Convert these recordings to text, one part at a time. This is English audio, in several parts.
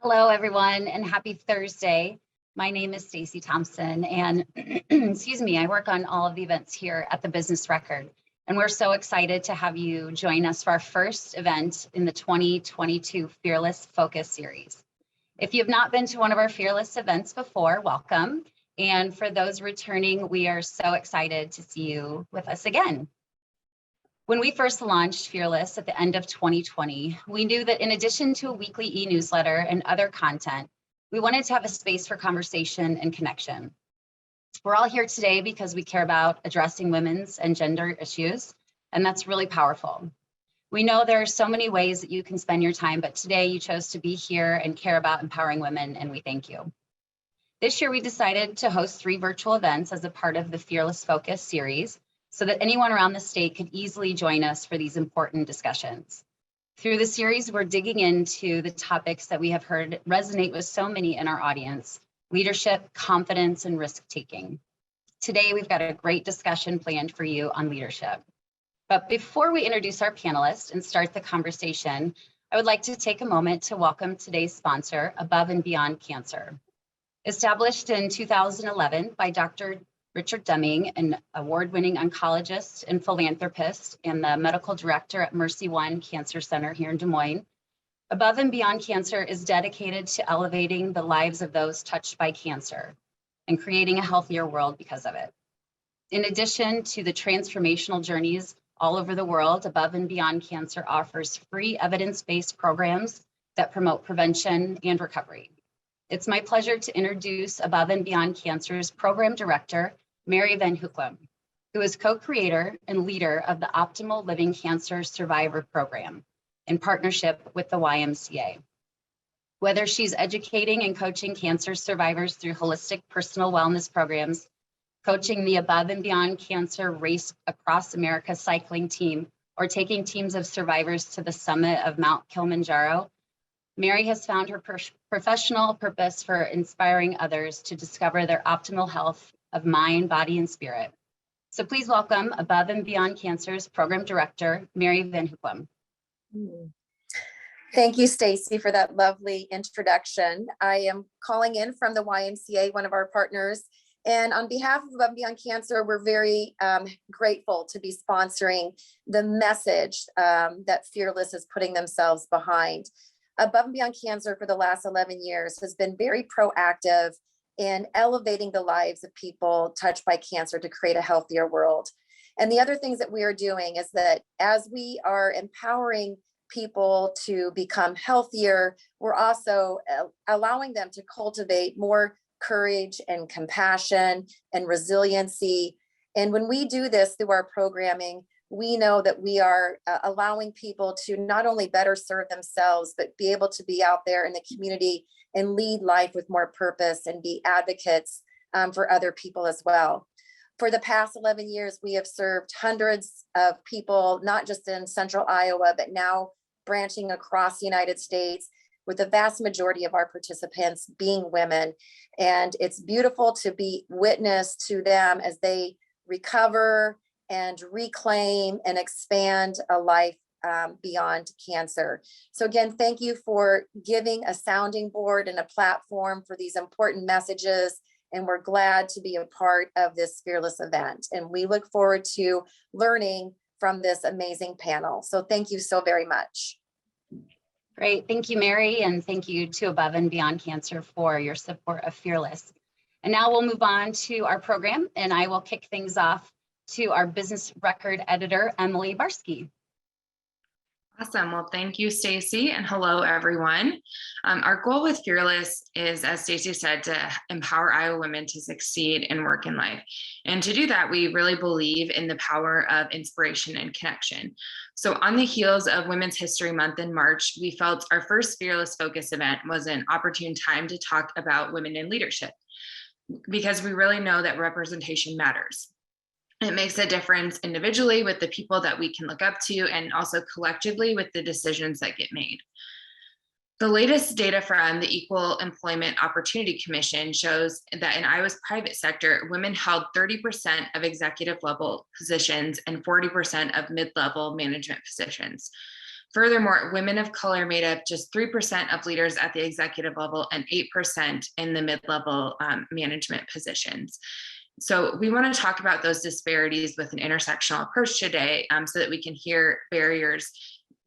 Hello, everyone, and happy Thursday. My name is Stacey Thompson, and excuse me, I work on all of the events here at the Business Record. And we're so excited to have you join us for our first event in the 2022 Fearless Focus Series. If you have not been to one of our Fearless events before, welcome. And for those returning, we are so excited to see you with us again. When we first launched Fearless at the end of 2020, we knew that in addition to a weekly e-newsletter and other content, we wanted to have a space for conversation and connection. We're all here today because we care about addressing women's and gender issues, and that's really powerful. We know there are so many ways that you can spend your time, but today you chose to be here and care about empowering women, and we thank you. This year, we decided to host 3 virtual events as a part of the Fearless Focus series, so that anyone around the state could easily join us for these important discussions. Through the series, we're digging into the topics that we have heard resonate with so many in our audience: leadership, confidence, and risk-taking. Today, we've got a great discussion planned for you on leadership. But before we introduce our panelists and start the conversation, I would like to take a moment to welcome today's sponsor, Above and Beyond Cancer. Established in 2011 by Dr. Richard Deming, an award-winning oncologist and philanthropist and the medical director at Mercy One Cancer Center here in Des Moines, Above and Beyond Cancer is dedicated to elevating the lives of those touched by cancer and creating a healthier world because of it. In addition to the transformational journeys all over the world, Above and Beyond Cancer offers free evidence-based programs that promote prevention and recovery. It's my pleasure to introduce Above and Beyond Cancer's program director, Mary Van Hoeklem, who is co-creator and leader of the Optimal Living Cancer Survivor Program in partnership with the YMCA. Whether she's educating and coaching cancer survivors through holistic personal wellness programs, coaching the Above and Beyond Cancer Race Across America cycling team, or taking teams of survivors to the summit of Mount Kilimanjaro, Mary has found her professional purpose for inspiring others to discover their optimal health of mind, body, and spirit. So please welcome Above and Beyond Cancer's Program Director, Mary Van Hoeklem. Thank you, Stacey, for that lovely introduction. I am calling in from the YMCA, one of our partners. And on behalf of Above and Beyond Cancer, we're very grateful to be sponsoring the message that Fearless is putting themselves behind. Above and Beyond Cancer for the last 11 years has been very proactive in elevating the lives of people touched by cancer to create a healthier world. And the other things that we are doing is that as we are empowering people to become healthier, we're also allowing them to cultivate more courage and compassion and resiliency. And when we do this through our programming, we know that we are allowing people to not only better serve themselves, but be able to be out there in the community and lead life with more purpose and be advocates for other people as well. For the past 11 years, we have served hundreds of people, not just in central Iowa, but now branching across the United States, with the vast majority of our participants being women. And it's beautiful to be witness to them as they recover and reclaim and expand a life beyond cancer. So again, thank you for giving a sounding board and a platform for these important messages. And we're glad to be a part of this Fearless event. And we look forward to learning from this amazing panel. So thank you so very much. Great, thank you, Mary, and thank you to Above and Beyond Cancer for your support of Fearless. And now we'll move on to our program, and I will kick things off to our business record editor, Emily Barsky. Awesome. Well, thank you, Stacey, and hello, everyone. Our goal with Fearless is, as Stacey said, to empower Iowa women to succeed in work and life. And to do that, we really believe in the power of inspiration and connection. So on the heels of Women's History Month in March, we felt our first Fearless Focus event was an opportune time to talk about women in leadership, because we really know that representation matters. It makes a difference individually with the people that we can look up to, and also collectively with the decisions that get made. The latest data from the Equal Employment Opportunity Commission shows that in Iowa's private sector, women held 30% of executive level positions and 40% of mid-level management positions. Furthermore, women of color made up just 3% of leaders at the executive level and 8% in the mid-level management positions. So we want to talk about those disparities with an intersectional approach today, so that we can hear barriers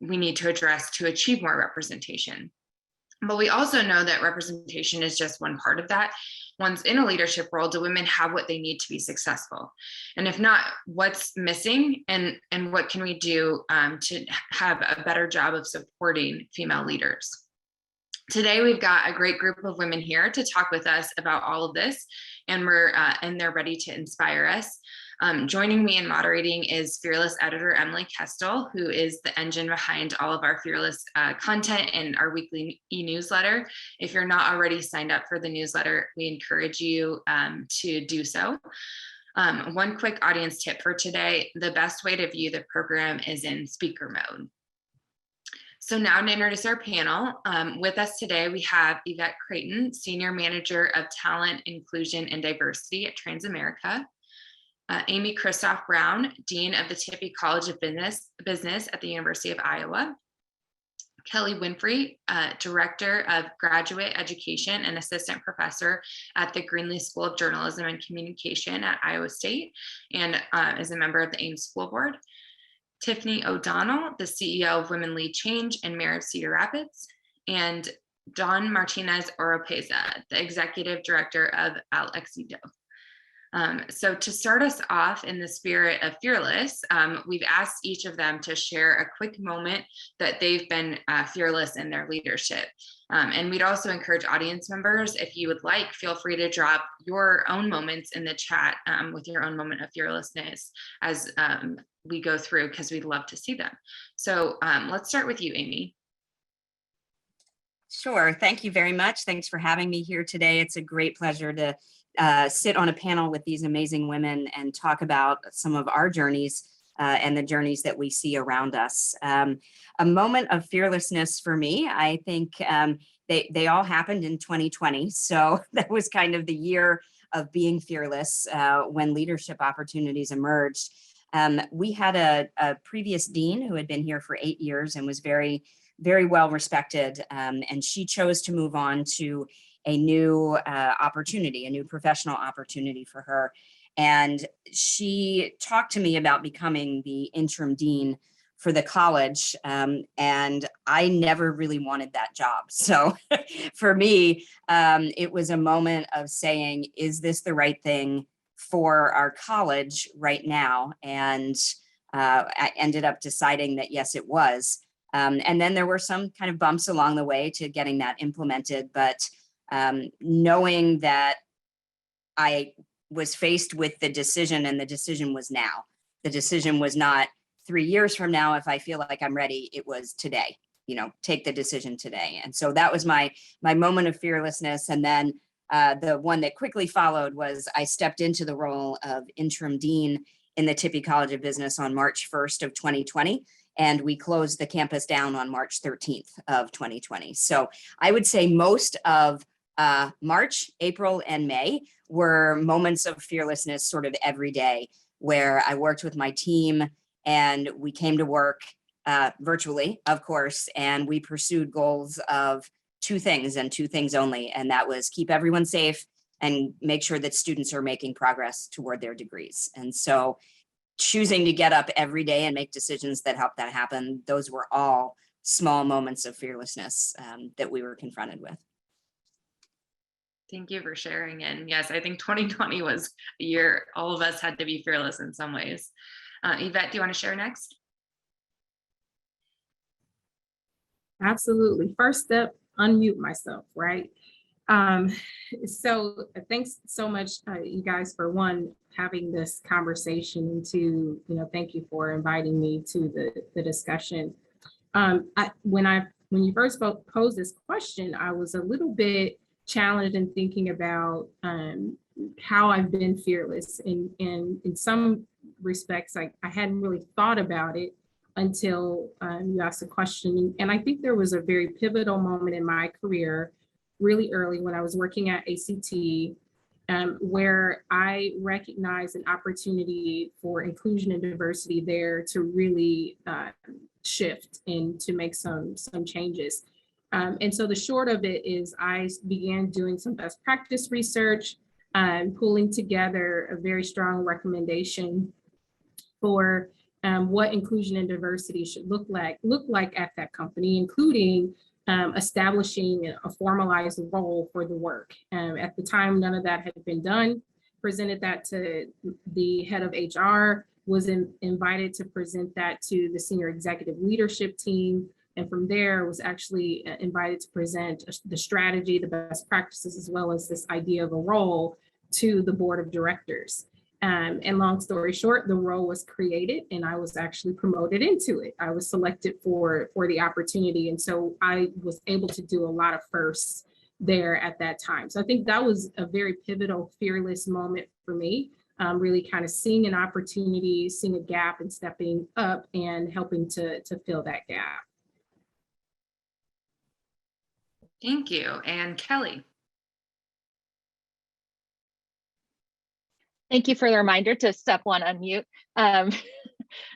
we need to address to achieve more representation. But we also know that representation is just one part of that. Once in a leadership role, do women have what they need to be successful? And if not, what's missing, and what can we do to have a better job of supporting female leaders? Today, we've got a great group of women here to talk with us about all of this, and they're ready to inspire us. Joining me in moderating is Fearless editor Emily Kestel, who is the engine behind all of our Fearless content and our weekly e-newsletter. If you're not already signed up for the newsletter, we encourage you to do so. One quick audience tip for today: the best way to view the program is in speaker mode. So now to introduce our panel. With us today, we have Evette Creighton, Senior Manager of Talent, Inclusion, and Diversity at Transamerica. Amy Kristof-Brown, Dean of the Tippie College of Business at the University of Iowa. Kelly Winfrey, Director of Graduate Education and Assistant Professor at the Greenlee School of Journalism and Communication at Iowa State, and is a member of the Ames School Board. Tiffany O'Donnell, the CEO of Women Lead Change and Mayor of Cedar Rapids. And Don Martinez Oropeza, the Executive Director of Exito. So to start us off in the spirit of Fearless, we've asked each of them to share a quick moment that they've been fearless in their leadership. And we'd also encourage audience members, if you would like, feel free to drop your own moments in the chat with your own moment of fearlessness as we go through, because we'd love to see them. So let's start with you, Amy. Sure. Thank you very much. Thanks for having me here today. It's a great pleasure to sit on a panel with these amazing women and talk about some of our journeys and the journeys that we see around us. A moment of fearlessness for me, I think they all happened in 2020. So that was kind of the year of being fearless when leadership opportunities emerged. We had a previous dean who had been here for 8 years and was very, very well respected. And she chose to move on to a new opportunity, a new professional opportunity for her. And she talked to me about becoming the interim dean for the college. And I never really wanted that job. So for me, it was a moment of saying, is this the right thing for our college right now? And I ended up deciding that yes, it was. And then there were some kind of bumps along the way to getting that implemented. But knowing that I was faced with the decision, and the decision was now. The decision was not 3 years from now if I feel like I'm ready. It was today, take the decision today. And so that was my moment of fearlessness. And then the one that quickly followed was I stepped into the role of interim dean in the Tippie College of Business on March 1st of 2020. And we closed the campus down on March 13th of 2020. So I would say most of March, April, and May were moments of fearlessness sort of every day, where I worked with my team and we came to work virtually, of course, and we pursued goals of two things and two things only. And that was keep everyone safe and make sure that students are making progress toward their degrees. And so choosing to get up every day and make decisions that help that happen, those were all small moments of fearlessness that we were confronted with. Thank you for sharing. And yes, I think 2020 was a year all of us had to be fearless in some ways. Evette, do you want to share next? Absolutely. First step, unmute myself, right? So thanks so much, you guys, for one, having this conversation, and two, thank you for inviting me to the discussion. When you first posed this question, I was a little bit challenged in thinking about how I've been fearless. And in some respects, I hadn't really thought about it until you asked the question. And I think there was a very pivotal moment in my career, really early, when I was working at ACT, where I recognized an opportunity for inclusion and diversity there to really shift and to make some changes. And so the short of it is I began doing some best practice research, pulling together a very strong recommendation for what inclusion and diversity should look like at that company, including establishing a formalized role for the work. At the time, none of that had been done. Presented that to the head of HR, was invited to present that to the senior executive leadership team. And from there was actually invited to present the strategy, the best practices, as well as this idea of a role to the board of directors. And long story short, the role was created and I was actually promoted into it. I was selected for the opportunity. And so I was able to do a lot of firsts there at that time. So I think that was a very pivotal, fearless moment for me, really kind of seeing an opportunity, seeing a gap and stepping up and helping to fill that gap. Thank you. And Kelly. Thank you for the reminder to step one, unmute. I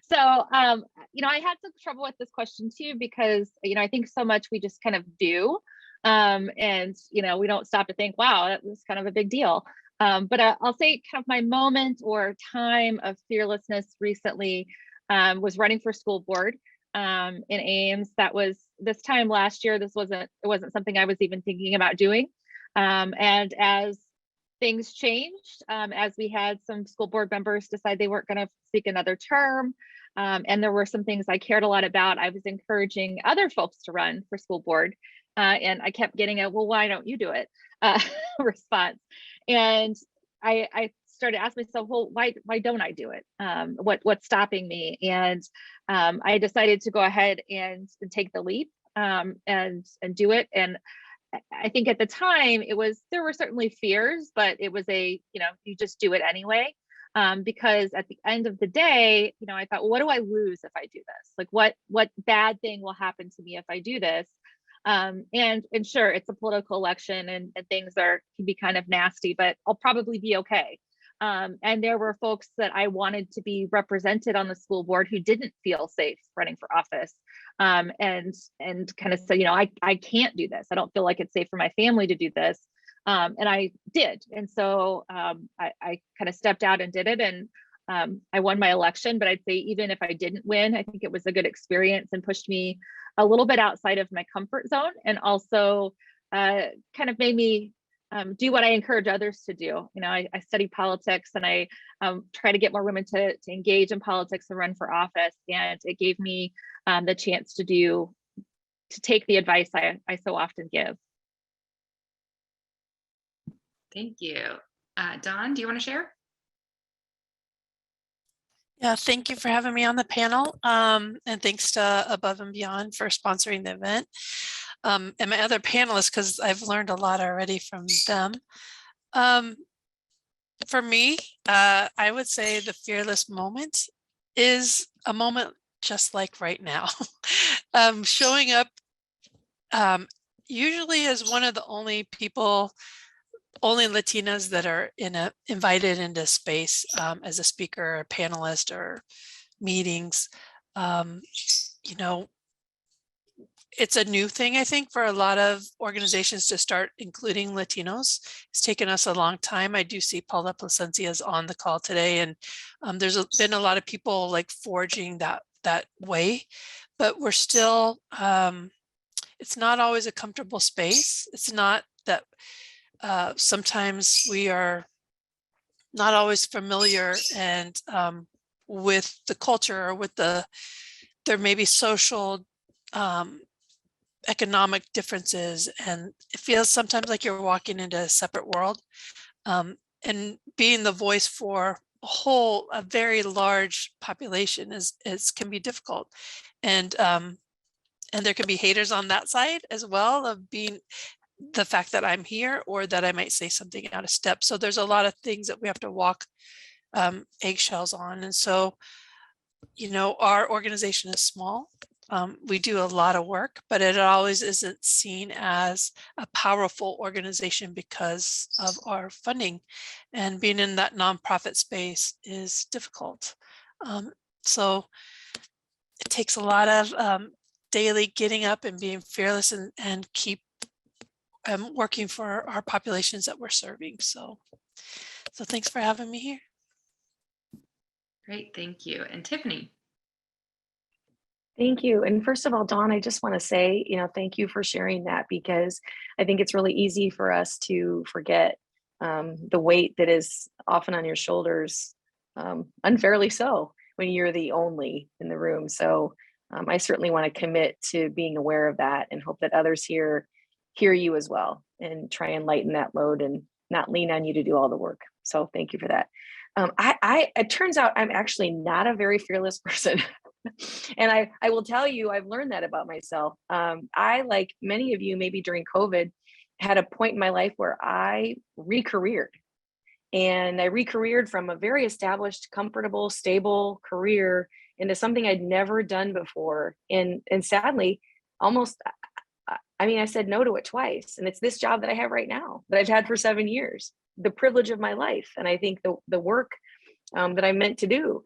had some trouble with this question too, because, I think so much we just kind of do. And we don't stop to think, wow, that was kind of a big deal. But I'll say kind of my moment or time of fearlessness recently was running for school board in Ames. That was this time last year. It wasn't something I was even thinking about doing. And as things changed, as we had some school board members decide they weren't going to seek another term. And there were some things I cared a lot about. I was encouraging other folks to run for school board. And I kept getting a, well, why don't you do it response. And I started asking myself, well, why don't I do it? What's stopping me? And I decided to go ahead and take the leap and do it. And I think at the time there were certainly fears, but it was you just do it anyway. Because at the end of the day, I thought, well, what do I lose if I do this? Like what bad thing will happen to me if I do this? And sure, it's a political election and things can be kind of nasty, but I'll probably be okay. And there were folks that I wanted to be represented on the school board who didn't feel safe running for office. And kind of said, I can't do this. I don't feel like it's safe for my family to do this. And I did. And so I kind of stepped out and did it. And I won my election, but I'd say even if I didn't win, I think it was a good experience and pushed me a little bit outside of my comfort zone, and also kind of made me do what I encourage others to do. I study politics and I try to get more women to engage in politics and run for office. And it gave me the chance to take the advice I so often give. Thank you. Dawn, do you want to share? Yeah, thank you for having me on the panel. And thanks to Above and Beyond for sponsoring the event. And my other panelists, because I've learned a lot already from them. For me, I would say the fearless moment is a moment just like right now. Showing up usually as one of the only Latinas that are invited into space as a speaker or panelist or meetings. It's a new thing, I think, for a lot of organizations to start including Latinos. It's taken us a long time. I do see Paula Placencia is on the call today, and there's been a lot of people like forging that way, but we're still, it's not always a comfortable space. It's not that sometimes we are not always familiar and with the culture or with there may be social economic differences, and it feels sometimes like you're walking into a separate world, and being the voice for a very large population can be difficult, and there can be haters on that side as well, of being the fact that I'm here or that I might say something out of step. So there's a lot of things that we have to walk eggshells on. And so, our organization is small. We do a lot of work, but it always isn't seen as a powerful organization because of our funding, and being in that nonprofit space is difficult. So it takes a lot of daily getting up and being fearless and keep working for our populations that we're serving. So thanks for having me here. Great, thank you. And Tiffany. Thank you. And first of all, Dawn, I just want to say, thank you for sharing that, because I think it's really easy for us to forget the weight that is often on your shoulders, unfairly so, when you're the only in the room. So I certainly want to commit to being aware of that and hope that others here hear you as well and try and lighten that load and not lean on you to do all the work. So thank you for that. It turns out I'm actually not a very fearless person. And I will tell you, I've learned that about myself. I, like many of you, maybe during COVID, had a point in my life where I recareered. And I recareered from a very established, comfortable, stable career into something I'd never done before. And sadly, I said no to it twice. And it's this job that I have right now that I've had for 7 years, the privilege of my life. And I think the work that I meant to do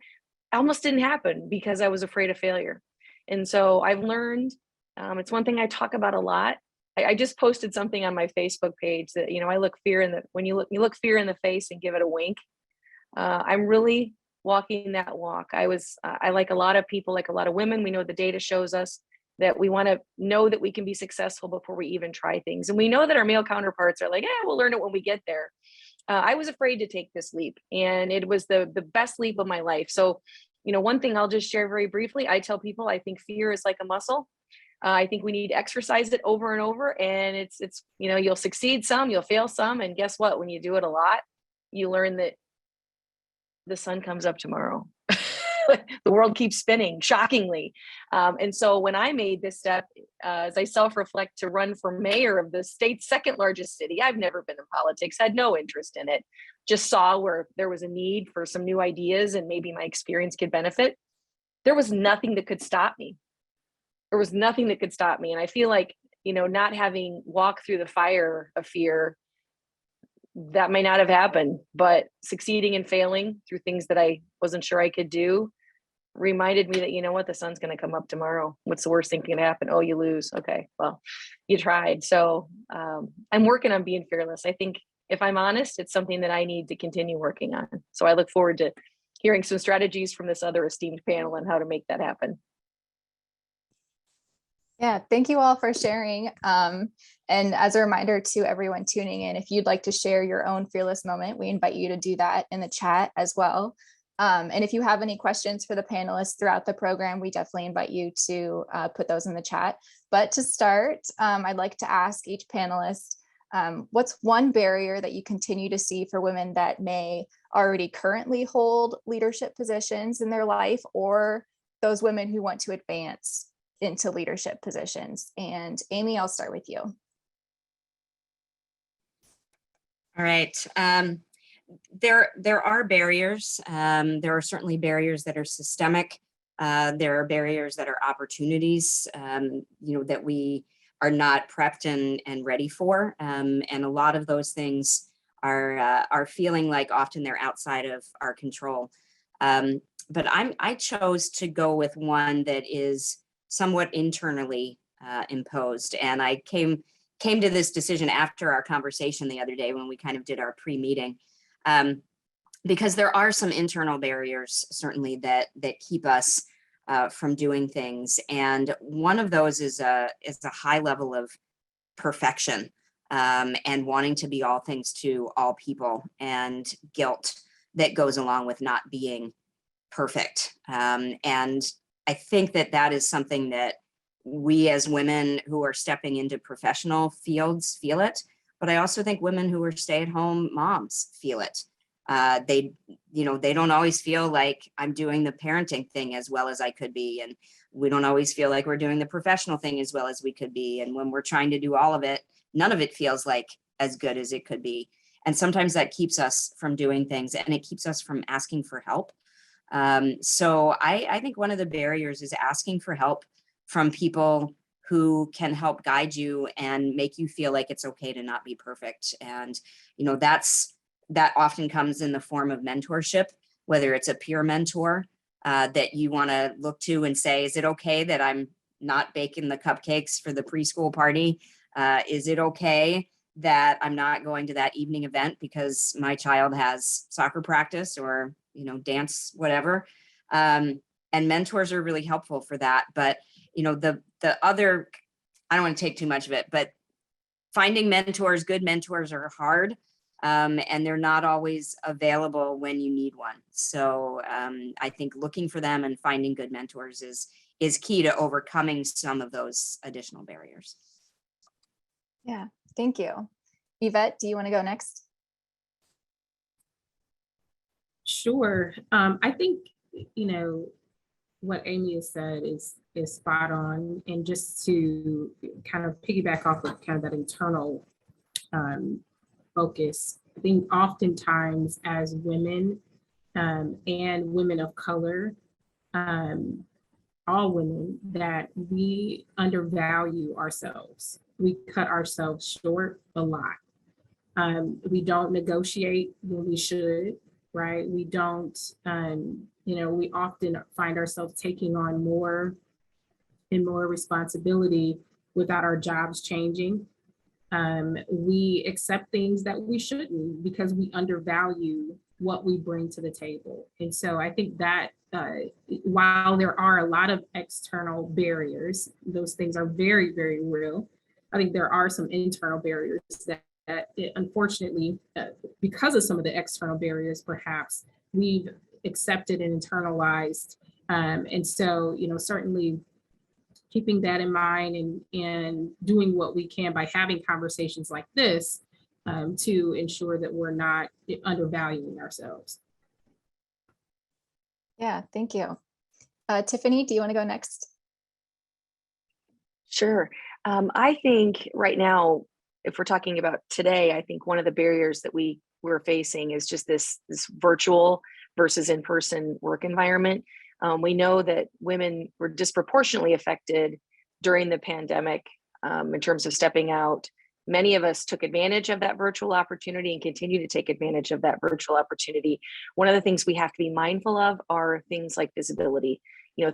almost didn't happen because I was afraid of failure. And so I've learned, it's one thing I talk about a lot. I just posted something on my Facebook page that, I look fear in when you look fear in the face and give it a wink. I'm really walking that walk. I like a lot of people, like a lot of women, we know the data shows us that we want to know that we can be successful before we even try things. And we know that our male counterparts are like, we'll learn it when we get there. I was afraid to take this leap, and it was the best leap of my life. So, one thing I'll just share very briefly, I tell people, I think fear is like a muscle. I think we need to exercise it over and over. And it's you'll succeed some, you'll fail some. And guess what? When you do it a lot, you learn that the sun comes up tomorrow. The world keeps spinning, shockingly. And so when I made this step, as I self-reflect, to run for mayor of the state's second largest city, I've never been in politics, had no interest in it, just saw where there was a need for some new ideas and maybe my experience could benefit. There was nothing that could stop me. And I feel like, not having walked through the fire of fear, that may not have happened, but succeeding and failing through things that I wasn't sure I could do reminded me that, the sun's going to come up tomorrow. What's the worst thing can happen? Oh, you lose. Okay, well, you tried. So I'm working on being fearless. I think, if I'm honest, it's something that I need to continue working on. So I look forward to hearing some strategies from this other esteemed panel on how to make that happen. Yeah, thank you all for sharing. And as a reminder to everyone tuning in, if you'd like to share your own fearless moment, we invite you to do that in the chat as well. And if you have any questions for the panelists throughout the program, we definitely invite you to put those in the chat. But to start, I'd like to ask each panelist, what's one barrier that you continue to see for women that may already currently hold leadership positions in their life, or those women who want to advance into leadership positions? And Amy, I'll start with you. All right. There are barriers. There are certainly barriers that are systemic. There are barriers that are opportunities, that we are not prepped and ready for. And a lot of those things are feeling like often they're outside of our control. But I chose to go with one that is somewhat internally imposed. And I came to this decision after our conversation the other day when we kind of did our pre-meeting, because there are some internal barriers certainly that keep us from doing things. And one of those is a high level of perfection and wanting to be all things to all people, and guilt that goes along with not being perfect. And I think that is something that we as women who are stepping into professional fields feel it, but I also think women who are stay-at-home moms feel it. They don't always feel like I'm doing the parenting thing as well as I could be, and we don't always feel like we're doing the professional thing as well as we could be. And when we're trying to do all of it, none of it feels like as good as it could be. And sometimes that keeps us from doing things, and it keeps us from asking for help. So I think one of the barriers is asking for help from people who can help guide you and make you feel like it's okay to not be perfect. And, that often comes in the form of mentorship, whether it's a peer mentor that you want to look to and say, is it okay that I'm not baking the cupcakes for the preschool party? Is it okay that I'm not going to that evening event because my child has soccer practice or, dance, whatever? And mentors are really helpful for that. But, the other, I don't want to take too much of it, but finding mentors, good mentors are hard. And they're not always available when you need one. So I think looking for them and finding good mentors is key to overcoming some of those additional barriers. Yeah, thank you. Evette, do you want to go next? Sure. I think, what Amy has said is spot on. And just to kind of piggyback off of kind of that internal focus, I think oftentimes as women and women of color, all women, that we undervalue ourselves. We cut ourselves short a lot. We don't negotiate when we should, right? We don't, we often find ourselves taking on more and more responsibility without our jobs changing. We accept things that we shouldn't because we undervalue what we bring to the table. And so I think that while there are a lot of external barriers, those things are very, very real. I think there are some internal barriers that unfortunately, because of some of the external barriers, perhaps we've accepted and internalized. And so, certainly keeping that in mind and doing what we can by having conversations like this to ensure that we're not undervaluing ourselves. Yeah, thank you. Tiffany, do you want to go next? Sure. I think right now, if we're talking about today, I think one of the barriers that we're facing is just this virtual versus in-person work environment. We know that women were disproportionately affected during the pandemic in terms of stepping out. Many of us took advantage of that virtual opportunity and continue to take advantage of that virtual opportunity. One of the things we have to be mindful of are things like visibility,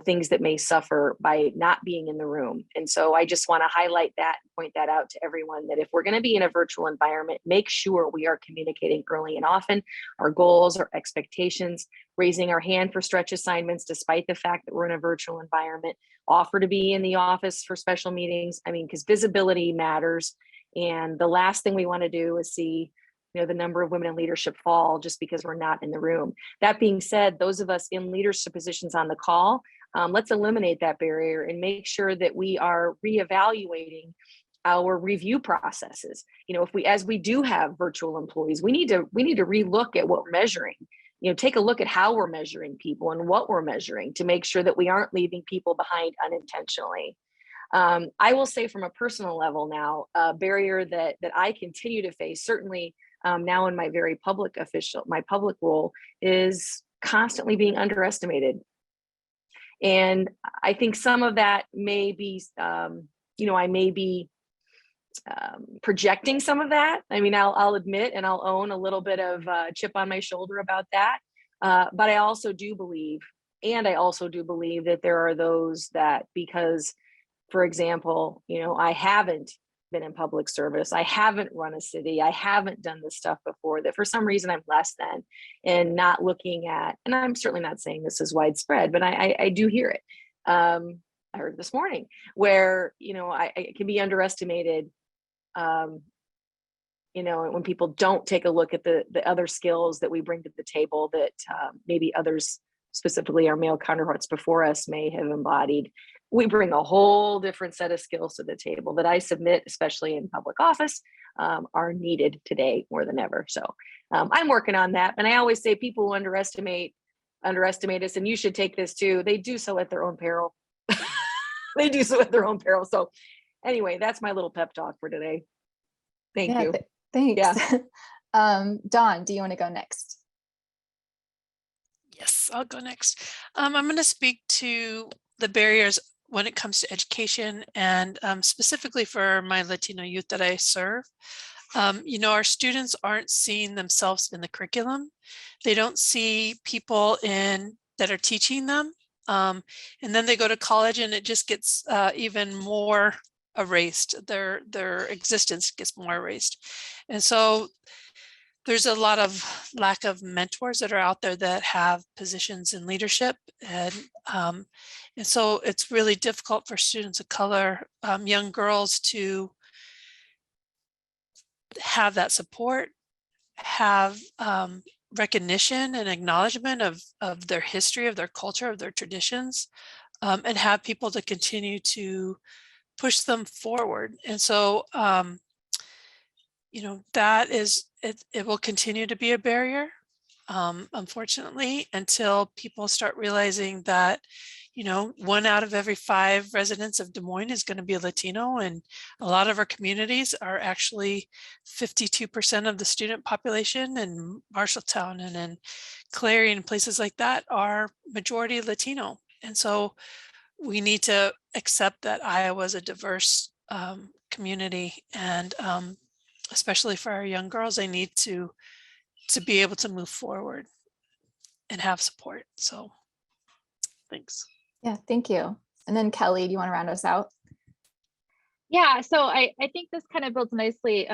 things that may suffer by not being in the room. And so I just want to highlight that, point that out to everyone, that if we're going to be in a virtual environment, make sure we are communicating early and often our goals, our expectations, raising our hand for stretch assignments, despite the fact that we're in a virtual environment, offer to be in the office for special meetings. Because visibility matters. And the last thing we want to do is see the number of women in leadership fall just because we're not in the room. That being said, those of us in leadership positions on the call, let's eliminate that barrier and make sure that we are reevaluating our review processes. As we do have virtual employees, we need to relook at what we're measuring. Take a look at how we're measuring people and what we're measuring to make sure that we aren't leaving people behind unintentionally. I will say from a personal level now, a barrier that I continue to face, certainly now in my public role, is constantly being underestimated. And I think some of that may be, I may be projecting some of that. I'll admit and I'll own a little bit of chip on my shoulder about that. But I also do believe that there are those that, because, for example, I haven't been in public service, I haven't run a city, I haven't done this stuff before, that for some reason I'm less than, and not looking at, and I'm certainly not saying this is widespread, but I do hear it. I heard it this morning where, I can be underestimated, when people don't take a look at the other skills that we bring to the table that maybe others, specifically our male counterparts before us, may have embodied. We bring a whole different set of skills to the table that I submit, especially in public office, are needed today more than ever. So I'm working on that. And I always say people who underestimate us, and you should take this too, they do so at their own peril. They do so at their own peril. So anyway, that's my little pep talk for today. Thank you. Thanks. Yeah. Dawn, do you want to go next? Yes, I'll go next. I'm going to speak to the barriers when it comes to education, and specifically for my Latino youth that I serve. Our students aren't seeing themselves in the curriculum. They don't see people in that are teaching them. And then they go to college and it just gets even more erased. Their existence gets more erased. And so there's a lot of lack of mentors that are out there that have positions in leadership. And so it's really difficult for students of color, young girls, to have that support, have recognition and acknowledgement of their history, of their culture, of their traditions, and have people to continue to push them forward. And so, that is, it will continue to be a barrier, unfortunately, until people start realizing that, 1 out of every 5 residents of Des Moines is going to be Latino. And a lot of our communities are actually 52% of the student population, and Marshalltown and in Clarion and places like that are majority Latino. And so we need to accept that Iowa is a diverse community, and especially for our young girls, they need to be able to move forward and have support. So thanks. Yeah, thank you. And then Kelly, do you want to round us out? Yeah, so I think this kind of builds nicely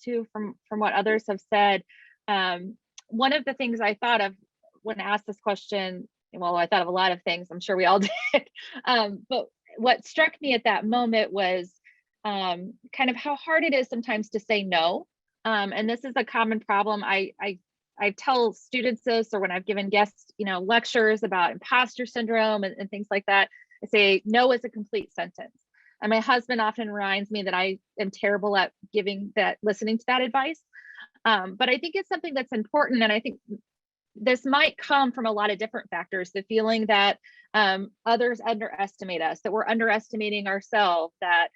too from what others have said. One of the things I thought of when asked this question, well, I thought of a lot of things, I'm sure we all did. But what struck me at that moment was kind of how hard it is sometimes to say no. And this is a common problem. I tell students this, or when I've given guests, lectures about imposter syndrome and things like that, I say no is a complete sentence. And my husband often reminds me that I am terrible at listening to that advice. But I think it's something that's important. And I think this might come from a lot of different factors. The feeling that others underestimate us, that we're underestimating ourselves, that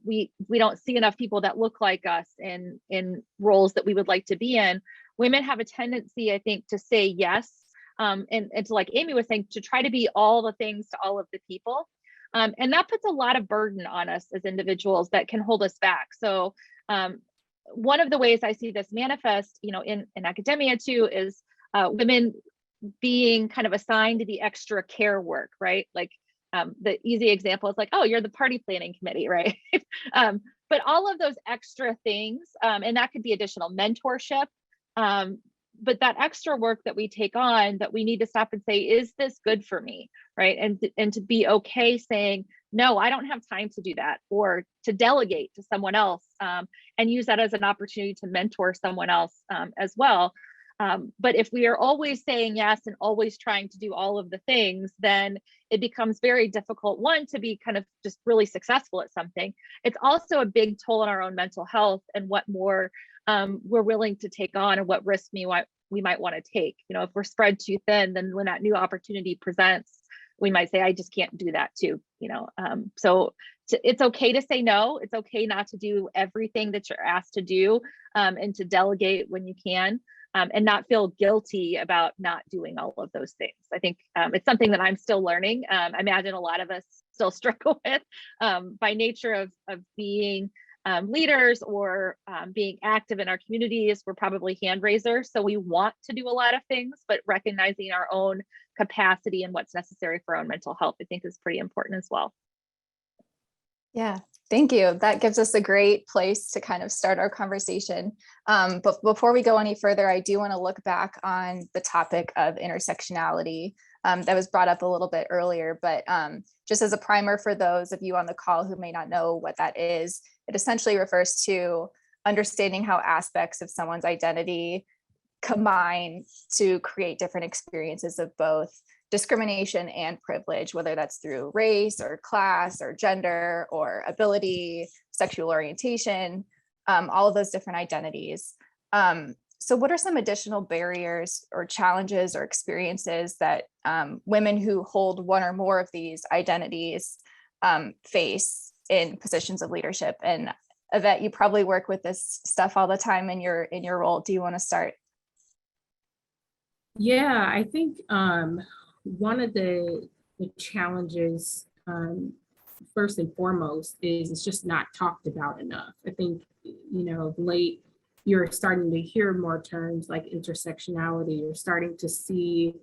we don't see enough people that look like us in roles that we would like to be in. Women have a tendency, I think, to say yes. And to, like Amy was saying, to try to be all the things to all of the people. And that puts a lot of burden on us as individuals that can hold us back. So one of the ways I see this manifest, in academia too, is women being kind of assigned the extra care work, right? Like the easy example is like, oh, you're the party planning committee, right? But all of those extra things, and that could be additional mentorship, but that extra work that we take on, that we need to stop and say, is this good for me, right? And to be okay saying, no, I don't have time to do that, or to delegate to someone else, and use that as an opportunity to mentor someone else as well. But if we are always saying yes and always trying to do all of the things, then it becomes very difficult, one, to be kind of just really successful at something. It's also a big toll on our own mental health and what more we're willing to take on and what risk we might want to take. If we're spread too thin, then when that new opportunity presents, we might say, I just can't do that too. So it's okay to say no. It's okay not to do everything that you're asked to do, and to delegate when you can. And not feel guilty about not doing all of those things. I think it's something that I'm still learning. I imagine a lot of us still struggle with by nature of being leaders or being active in our communities. We're probably hand raisers. So we want to do a lot of things, but recognizing our own capacity and what's necessary for our own mental health, I think, is pretty important as well. Yeah, thank you. That gives us a great place to kind of start our conversation. But before we go any further, I do want to look back on the topic of intersectionality that was brought up a little bit earlier. But just as a primer for those of you on the call who may not know what that is, it essentially refers to understanding how aspects of someone's identity combine to create different experiences of both discrimination and privilege, whether that's through race or class or gender or ability, sexual orientation, all of those different identities. So what are some additional barriers or challenges or experiences that women who hold one or more of these identities face in positions of leadership? And Evette, you probably work with this stuff all the time in your role. Do you want to start? Yeah, I think one of the challenges, first and foremost, is it's just not talked about enough. I think, of late, you're starting to hear more terms like intersectionality. You're starting to see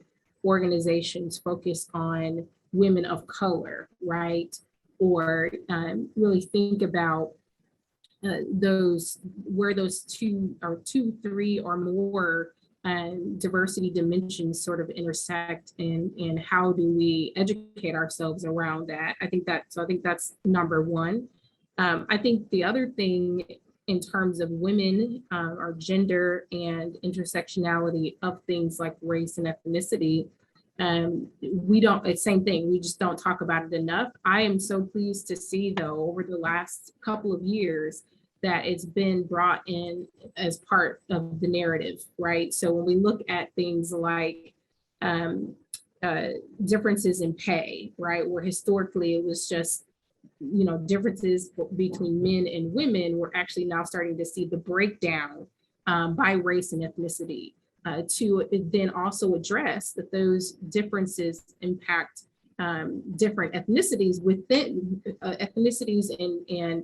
organizations focus on women of color, right? Or really think about those, where those two, three or more diversity dimensions sort of intersect, and how do we educate ourselves around that? I think that's number one. I think the other thing in terms of women or gender and intersectionality of things like race and ethnicity, it's same thing, we just don't talk about it enough. I am so pleased to see, though, over the last couple of years that it's been brought in as part of the narrative, right? So when we look at things like differences in pay, right, where historically it was just, you know, differences between men and women, we're actually now starting to see the breakdown by race and ethnicity, to then also address that those differences impact different ethnicities within ethnicities and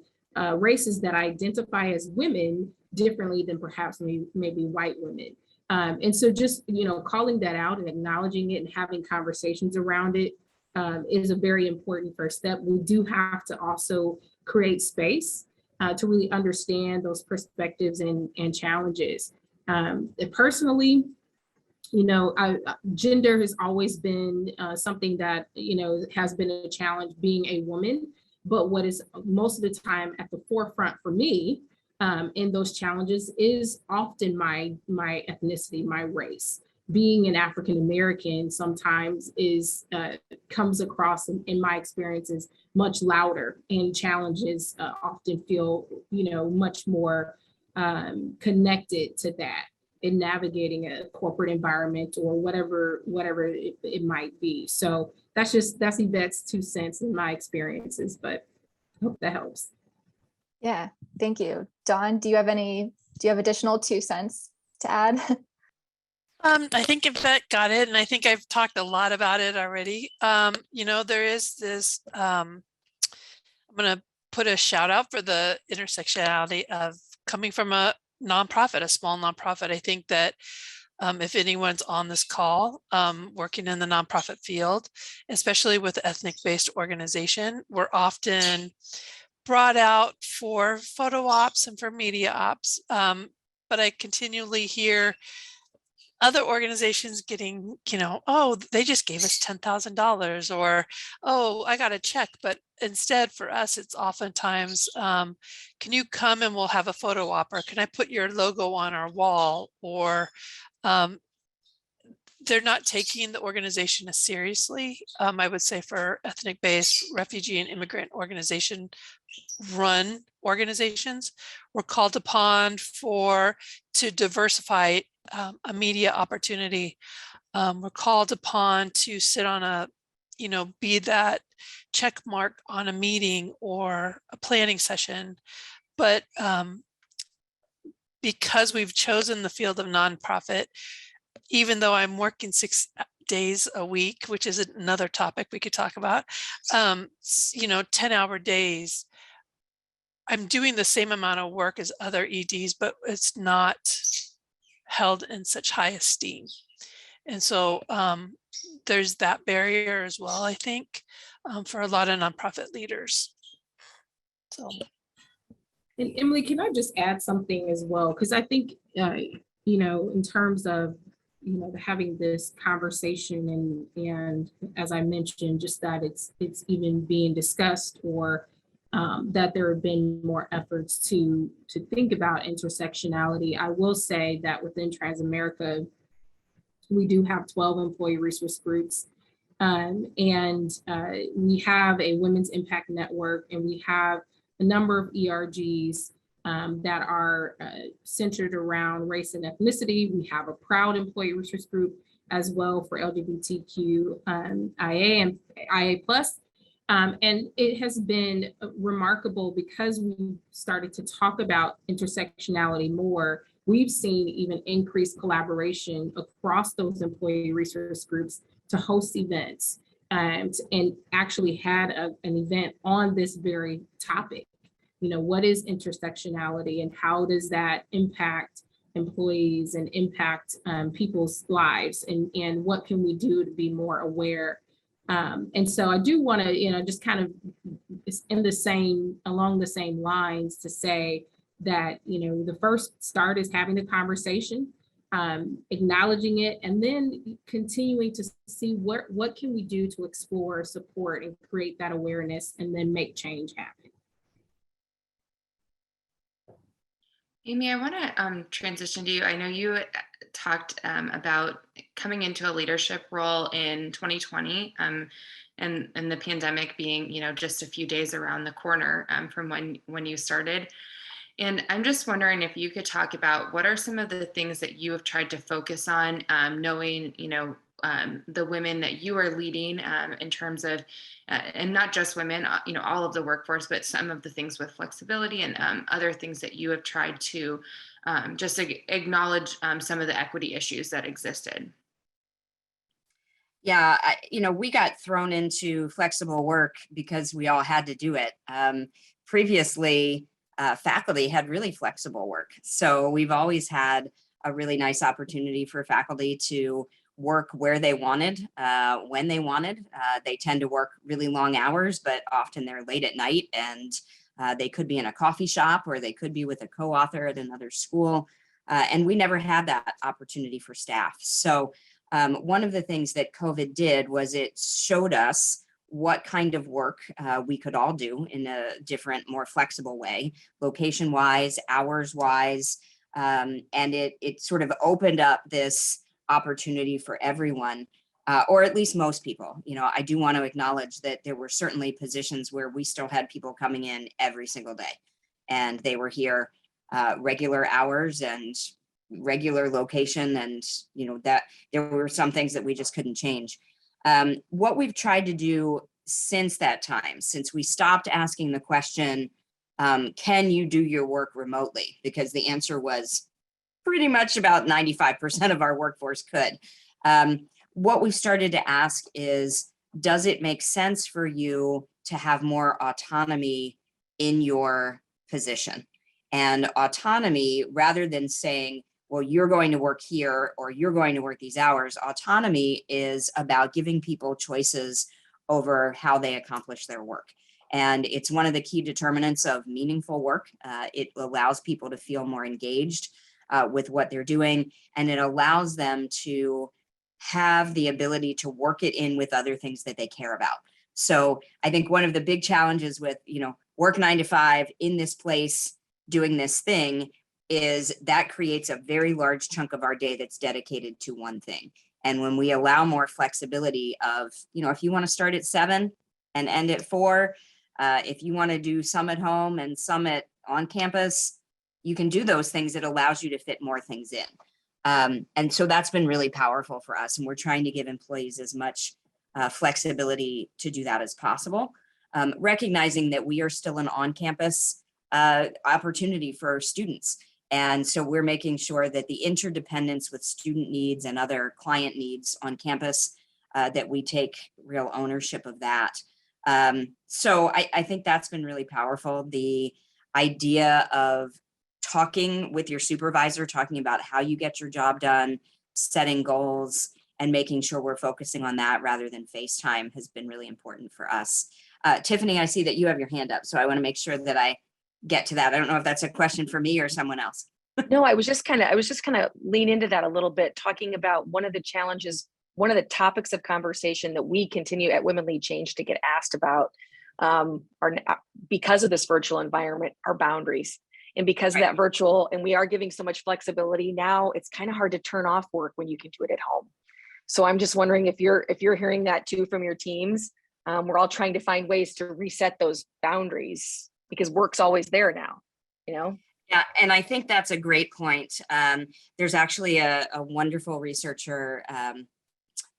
races that identify as women differently than perhaps maybe white women. And so just, you know, calling that out and acknowledging it and having conversations around it is a very important first step. We do have to also create space to really understand those perspectives and challenges. Personally, you know, gender has always been something that, you know, has been a challenge being a woman. But what is most of the time at the forefront for me in those challenges is often my ethnicity, my race. Being an African American sometimes comes across in my experiences much louder, and challenges often feel, you know, much more connected to that in navigating a corporate environment or whatever it might be. So that's Evette's 2 cents in my experiences, but I hope that helps. Yeah, thank you. Dawn, do you have additional 2 cents to add? I think Evette got it, and I think I've talked a lot about it already. You know, there is this, I'm going to put a shout out for the intersectionality of coming from a nonprofit, a small nonprofit. I think that if anyone's on this call working in the nonprofit field, especially with ethnic-based organization, we're often brought out for photo ops and for media ops. But I continually hear other organizations getting, you know, oh, they just gave us $10,000, or, oh, I got a check. But instead for us, it's oftentimes, can you come and we'll have a photo op, or can I put your logo on our wall? Or they're not taking the organization as seriously. I would say for ethnic-based refugee and immigrant run organizations, we're called upon to diversify a media opportunity. We're called upon to sit on be that check mark on a meeting or a planning session. But because we've chosen the field of nonprofit, even though I'm working 6 days a week, which is another topic we could talk about, 10-hour days, I'm doing the same amount of work as other EDs, but it's not held in such high esteem. And so there's that barrier as well, I think, for a lot of nonprofit leaders. So. And Emily, can I just add something as well? Because I think, in terms of, having this conversation and as I mentioned, just that it's even being discussed, or that there have been more efforts to think about intersectionality. I will say that within Transamerica, we do have 12 employee resource groups, and we have a women's impact network, and we have a number of ERGs that are centered around race and ethnicity. We have a proud employee resource group as well for LGBTQ IA and IA+. And it has been remarkable because we started to talk about intersectionality more. We've seen even increased collaboration across those employee resource groups to host events and actually had an event on this very topic. What is intersectionality and how does that impact employees and impact people's lives, and what can we do to be more aware. And so I do want to, just kind of along the same lines to say that, the first start is having the conversation, acknowledging it, and then continuing to see what can we do to explore, support, and create that awareness, and then make change happen. Amy, I want to transition to you. I know you talked about coming into a leadership role in 2020, and the pandemic being, just a few days around the corner from when you started. And I'm just wondering if you could talk about what are some of the things that you have tried to focus on, knowing, the women that you are leading in terms of, and not just women, all of the workforce, but some of the things with flexibility and other things that you have tried to just acknowledge some of the equity issues that existed. Yeah, we got thrown into flexible work because we all had to do it. Previously, faculty had really flexible work. So we've always had a really nice opportunity for faculty to work where they wanted, when they wanted. They tend to work really long hours, but often they're late at night, and they could be in a coffee shop, or they could be with a co-author at another school. And we never had that opportunity for staff. So one of the things that COVID did was it showed us what kind of work we could all do in a different, more flexible way, location-wise, hours-wise, and it sort of opened up this opportunity for everyone, or at least most people. I do want to acknowledge that there were certainly positions where we still had people coming in every single day, and they were here regular hours and regular location, and that there were some things that we just couldn't change. What we've tried to do since that time, since we stopped asking the question, can you do your work remotely? Because the answer was pretty much about 95% of our workforce could. What we started to ask is, does it make sense for you to have more autonomy in your position? And autonomy, rather than saying, well, you're going to work here or you're going to work these hours, autonomy is about giving people choices over how they accomplish their work. And it's one of the key determinants of meaningful work. It allows people to feel more engaged with what they're doing, and it allows them to have the ability to work it in with other things that they care about. So I think one of the big challenges with, work 9 to 5 in this place, doing this thing, is that creates a very large chunk of our day that's dedicated to one thing. And when we allow more flexibility of, if you want to start at 7 and end at 4, if you want to do some at home and some on campus, you can do those things. It allows you to fit more things in. And so that's been really powerful for us. And we're trying to give employees as much flexibility to do that as possible, recognizing that we are still an on-campus opportunity for students. And so we're making sure that the interdependence with student needs and other client needs on campus, that we take real ownership of that. So I think that's been really powerful. The idea of talking with your supervisor, talking about how you get your job done, setting goals, and making sure we're focusing on that rather than FaceTime has been really important for us. Tiffany, I see that you have your hand up, so I want to make sure that I get to that. I don't know if that's a question for me or someone else. No, I was just kind of lean into that a little bit, talking about one of the challenges, one of the topics of conversation that we continue at Women Lead Change to get asked about are, because of this virtual environment, our boundaries. And because of that virtual, and we are giving so much flexibility now, it's kind of hard to turn off work when you can do it at home. So I'm just wondering if you're hearing that too from your teams. We're all trying to find ways to reset those boundaries because work's always there now, Yeah, and I think that's a great point. There's actually a wonderful researcher,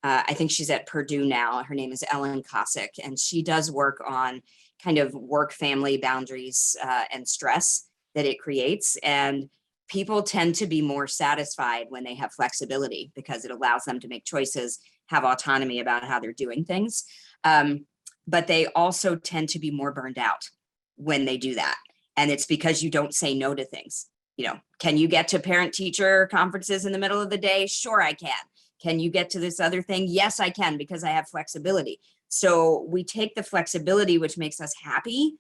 I think she's at Purdue now. Her name is Ellen Kosick, and she does work on kind of work-family boundaries and stress that it creates. And people tend to be more satisfied when they have flexibility because it allows them to make choices, have autonomy about how they're doing things. But they also tend to be more burned out when they do that. And it's because you don't say no to things. can you get to parent teacher conferences in the middle of the day? Sure, I can. Can you get to this other thing? Yes, I can, because I have flexibility. So we take the flexibility, which makes us happy.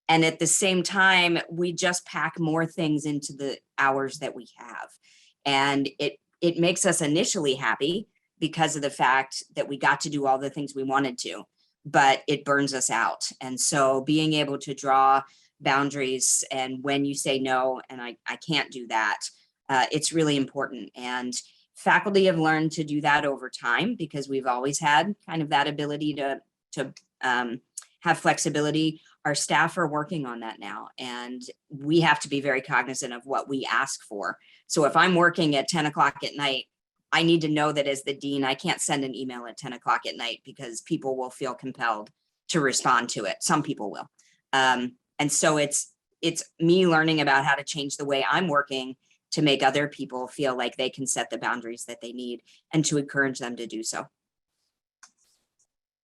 And at the same time, we just pack more things into the hours that we have. And it makes us initially happy because of the fact that we got to do all the things we wanted to, but it burns us out. And so being able to draw boundaries, and when you say no, and I can't do that, it's really important. And faculty have learned to do that over time, because we've always had kind of that ability to have flexibility. Our staff are working on that now, and we have to be very cognizant of what we ask for. So if I'm working at 10 o'clock at night, I need to know that as the dean, I can't send an email at 10 o'clock at night, because people will feel compelled to respond to it. Some people will. And so it's me learning about how to change the way I'm working to make other people feel like they can set the boundaries that they need, and to encourage them to do so.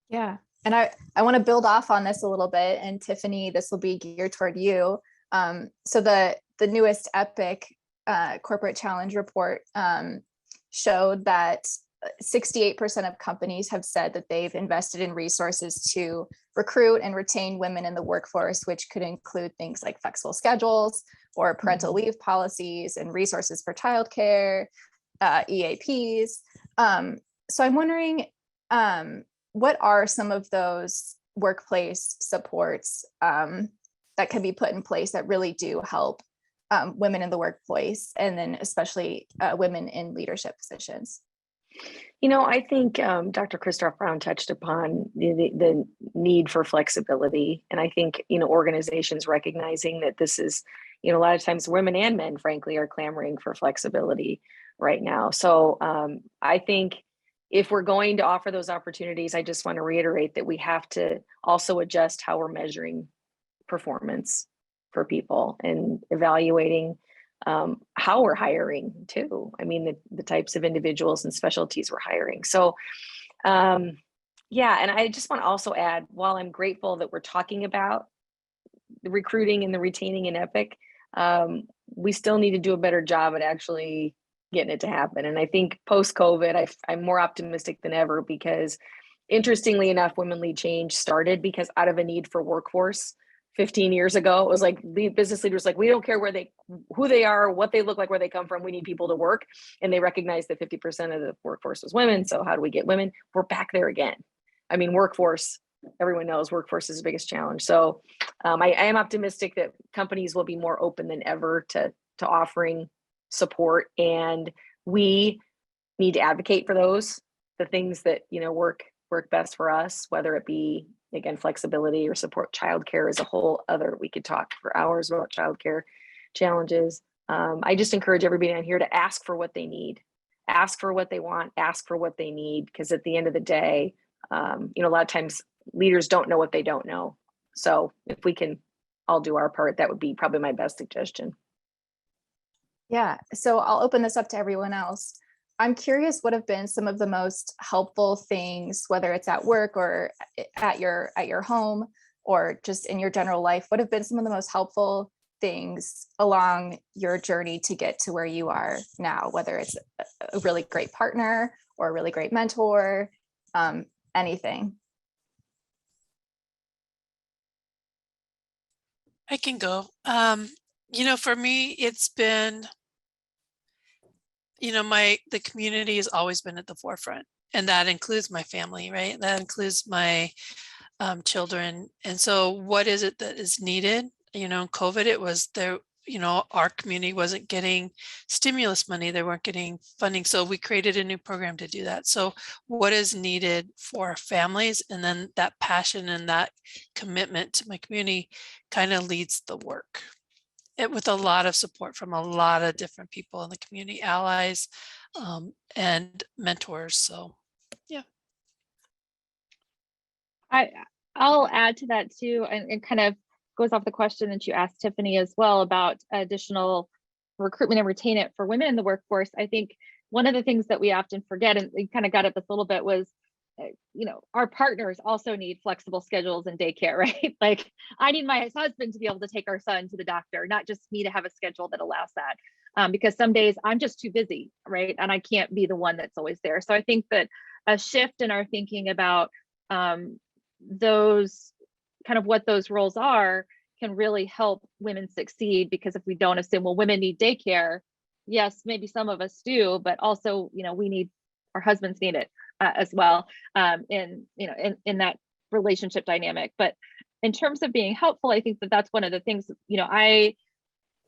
Yeah. And I want to build off on this a little bit. And Tiffany, this will be geared toward you. So the newest EPIC corporate challenge report showed that 68% of companies have said that they've invested in resources to recruit and retain women in the workforce, which could include things like flexible schedules or parental leave policies and resources for childcare, EAPs. So I'm wondering, what are some of those workplace supports that can be put in place that really do help women in the workplace, and then especially women in leadership positions? I think Dr. Kristof-Brown touched upon the need for flexibility. And I think, organizations recognizing that this is, a lot of times women and men, frankly, are clamoring for flexibility right now. So I think if we're going to offer those opportunities, I just want to reiterate that we have to also adjust how we're measuring performance for people and evaluating how we're hiring too. I mean, the types of individuals and specialties we're hiring. So yeah, and I just want to also add, while I'm grateful that we're talking about the recruiting and the retaining in EPIC, we still need to do a better job at actually getting it to happen. And I think post-COVID, I'm more optimistic than ever, because interestingly enough, Women Lead Change started because out of a need for workforce. 15 years ago, it was like business leaders like, we don't care who they are, what they look like, where they come from. We need people to work. And they recognized that 50% of the workforce was women. So how do we get women? We're back there again. I mean, workforce, everyone knows workforce is the biggest challenge. So I am optimistic that companies will be more open than ever to offering support. And we need to advocate for the things that, work best for us, whether it be, again, flexibility or support. Childcare is a whole other, we could talk for hours about childcare challenges. I just encourage everybody on here to ask for what they need, ask for what they want, ask for what they need, because at the end of the day, a lot of times leaders don't know what they don't know. So if we can all do our part, that would be probably my best suggestion. Yeah, so I'll open this up to everyone else. I'm curious, what have been some of the most helpful things, whether it's at work or at your home or just in your general life? What have been some of the most helpful things along your journey to get to where you are now, whether it's a really great partner or a really great mentor, anything? I can go. For me, it's been, the community has always been at the forefront, and that includes my family, right? That includes my children. And so what is it that is needed? COVID, it was there, our community wasn't getting stimulus money. They weren't getting funding. So we created a new program to do that. So what is needed for families? And then that passion and that commitment to my community kind of leads the work. With a lot of support from a lot of different people in the community, allies and mentors. So, yeah. I'll add to that too, and it kind of goes off the question that you asked Tiffany as well about additional recruitment and retain for women in the workforce. I think one of the things that we often forget, and we kind of got at this a little bit, was our partners also need flexible schedules and daycare, right? Like I need my husband to be able to take our son to the doctor, not just me to have a schedule that allows that. Because some days I'm just too busy, right? And I can't be the one that's always there. So I think that a shift in our thinking about those kind of what those roles are can really help women succeed, because if we don't assume, well, women need daycare, yes, maybe some of us do, but also, we need, our husbands need it as well, in that relationship dynamic. But in terms of being helpful, I think that that's one of the things,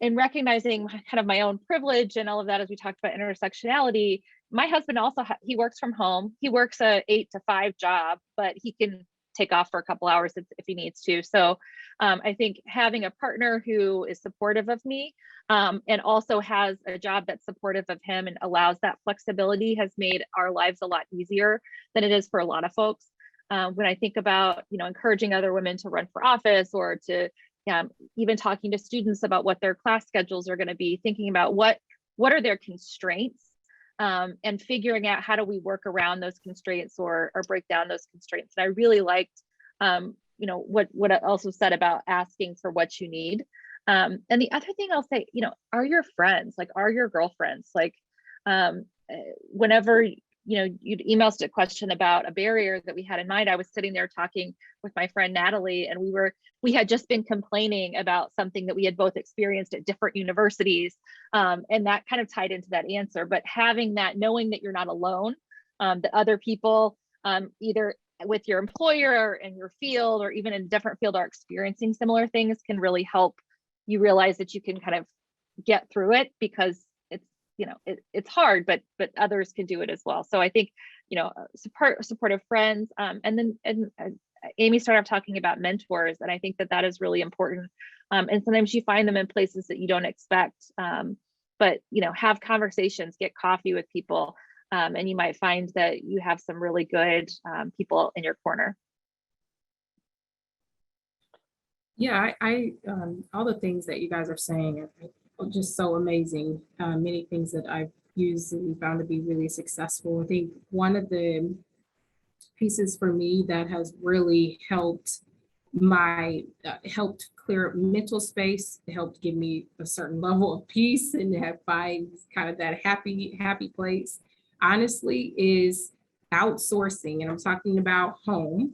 in recognizing kind of my own privilege and all of that, as we talked about intersectionality, my husband also, he works from home. He works a 8 to 5 job, but he can take off for a couple hours if he needs to. So I think having a partner who is supportive of me, and also has a job that's supportive of him and allows that flexibility, has made our lives a lot easier than it is for a lot of folks. When I think about, encouraging other women to run for office, or to even talking to students about what their class schedules are going to be, thinking about what are their constraints, and figuring out how do we work around those constraints or break down those constraints. And I really liked, what I also said about asking for what you need. And the other thing I'll say, are your friends, like, are your girlfriends, like, whenever, you'd email us a question about a barrier that we had in mind, I was sitting there talking with my friend Natalie, and we had just been complaining about something that we had both experienced at different universities. And that kind of tied into that answer, but having that, knowing that you're not alone, that other people, either with your employer in your field, or even in a different field, are experiencing similar things, can really help you realize that you can kind of get through it, because it's hard, but others can do it as well. So I think, supportive friends, and Amy started off talking about mentors, and I think that is really important. And sometimes you find them in places that you don't expect, but have conversations, get coffee with people, and you might find that you have some really good people in your corner. Yeah, I all the things that you guys are saying are just so amazing. Many things that I've used and found to be really successful. I think one of the pieces for me that has really helped helped clear up mental space, helped give me a certain level of peace, and have find kind of that happy place, honestly, is outsourcing. And I'm talking about home.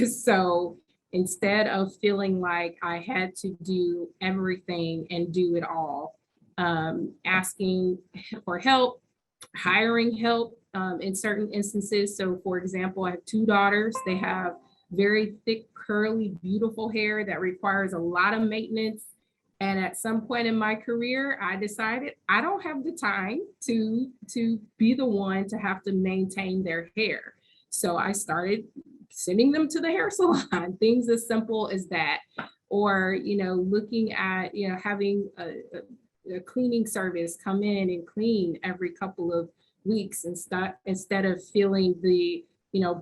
So instead of feeling like I had to do everything and do it all, asking for help, hiring help in certain instances. So for example, I have 2 daughters. They have very thick, curly, beautiful hair that requires a lot of maintenance. And at some point in my career, I decided I don't have the time to be the one to have to maintain their hair. So I started sending them to the hair salon, things as simple as that. Or, looking at, having a cleaning service come in and clean every couple of weeks, instead of feeling the,